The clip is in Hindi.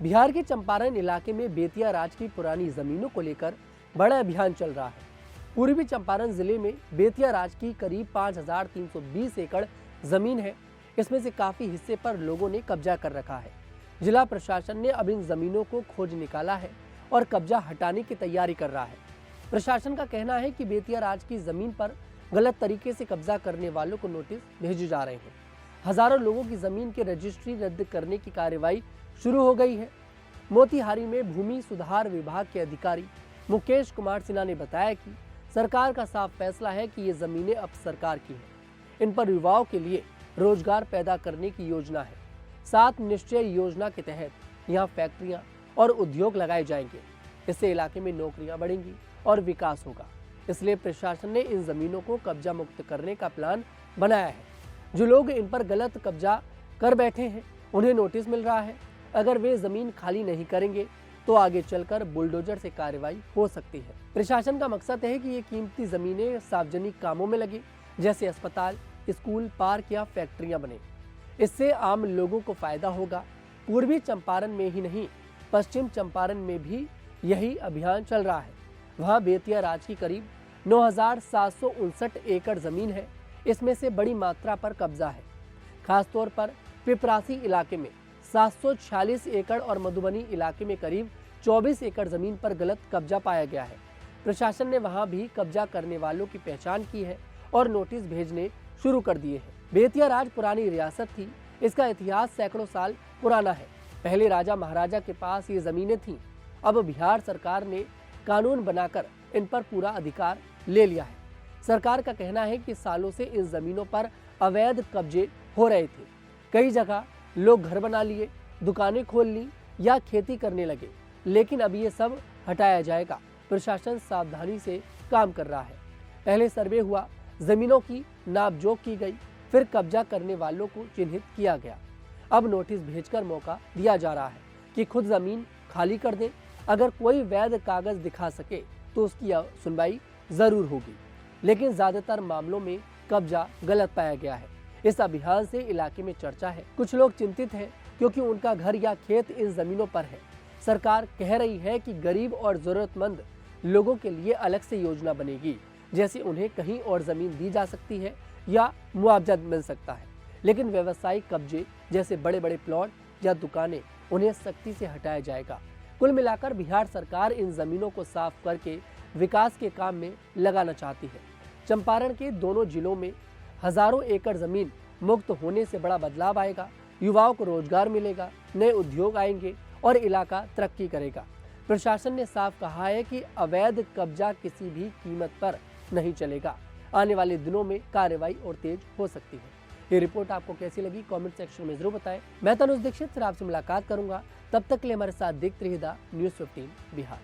बिहार के चंपारण इलाके में बेतिया राज की पुरानी जमीनों को लेकर बड़ा अभियान चल रहा है। पूर्वी चंपारण जिले में बेतिया राज की करीब 5,320 एकड़ जमीन है। इसमें से काफी हिस्से पर लोगों ने कब्जा कर रखा है। जिला प्रशासन ने अब इन जमीनों को खोज निकाला है और कब्जा हटाने की तैयारी कर रहा है। प्रशासन का कहना है कि बेतिया राज की जमीन पर गलत तरीके से कब्जा करने वालों को नोटिस भेजे जा रहे हैं। हजारों लोगों की जमीन की रजिस्ट्री रद्द करने की कार्रवाई शुरू हो गई है। मोतिहारी में भूमि सुधार विभाग के अधिकारी मुकेश कुमार सिन्हा ने बताया कि सरकार का साफ फैसला है कि ये जमीनें अब सरकार की हैं। इन पर युवाओं के लिए रोजगार पैदा करने की योजना है। 7 निश्चय योजना के तहत यहाँ फैक्ट्रियां और उद्योग लगाए जाएंगे। इससे इलाके में नौकरियां बढ़ेंगी और विकास होगा। इसलिए प्रशासन ने इन जमीनों को कब्जा मुक्त करने का प्लान बनाया है। जो लोग इन पर गलत कब्जा कर बैठे हैं उन्हें नोटिस मिल रहा है। अगर वे जमीन खाली नहीं करेंगे तो आगे चलकर बुलडोजर से कार्रवाई हो सकती है। प्रशासन का मकसद है कि ये कीमती जमीनें सार्वजनिक कामों में लगे, जैसे अस्पताल, स्कूल, पार्क या फैक्ट्रियां बने। इससे आम लोगों को फायदा होगा। पूर्वी चंपारण में ही नहीं, पश्चिम चंपारण में भी यही अभियान चल रहा है। वहाँ बेतिया राज की करीब 9,759 एकड़ जमीन है। इसमें से बड़ी मात्रा पर कब्जा है। खासतौर पर पिपरासी इलाके में 746 एकड़ और मधुबनी इलाके में करीब 24 एकड़ जमीन पर गलत कब्जा पाया गया है। प्रशासन ने वहां भी कब्जा करने वालों की पहचान की है और नोटिस भेजने शुरू कर दिए हैं। बेतिया राज पुरानी रियासत थी। इसका इतिहास सैकड़ों साल पुराना है। पहले राजा महाराजा के पास ये जमीनें थीं। अब बिहार सरकार ने कानून बनाकर इन पर पूरा अधिकार ले लिया है। सरकार का कहना है कि सालों से इन जमीनों पर अवैध कब्जे हो रहे थे। कई जगह लोग घर बना लिए, दुकानें खोल ली या खेती करने लगे, लेकिन अब ये सब हटाया जाएगा। प्रशासन सावधानी से काम कर रहा है। पहले सर्वे हुआ, जमीनों की नापजोख की गई, फिर कब्जा करने वालों को चिन्हित किया गया। अब नोटिस भेजकर मौका दिया जा रहा है कि खुद जमीन खाली कर दें। अगर कोई वैध कागज दिखा सके तो उसकी सुनवाई जरूर होगी, लेकिन ज्यादातर मामलों में कब्जा गलत पाया गया है। इस अभियान से इलाके में चर्चा है। कुछ लोग चिंतित हैं क्योंकि उनका घर या खेत इन जमीनों पर है। सरकार कह रही है कि गरीब और जरूरतमंद लोगों के लिए अलग से योजना बनेगी, जैसे उन्हें कहीं और जमीन दी जा सकती है या मुआवजा मिल सकता है। लेकिन व्यवसायिक कब्जे जैसे बड़े बड़े प्लॉट या दुकानें, उन्हें सख्ती से हटाया जाएगा। कुल मिलाकर बिहार सरकार इन जमीनों को साफ करके विकास के काम में लगाना चाहती है। चंपारण के दोनों जिलों में हजारों एकड़ जमीन मुक्त होने से बड़ा बदलाव आएगा। युवाओं को रोजगार मिलेगा, नए उद्योग आएंगे और इलाका तरक्की करेगा। प्रशासन ने साफ कहा है कि अवैध कब्जा किसी भी कीमत पर नहीं चलेगा। आने वाले दिनों में कार्रवाई और तेज हो सकती है। ये रिपोर्ट आपको कैसी लगी कमेंट सेक्शन में जरूर बताएं। मैं तनुज दीक्षित फिर आपसे मुलाकात करूंगा। तब तक के लिए हमारे साथ देखते रहिएगा न्यूज़ 15 बिहार।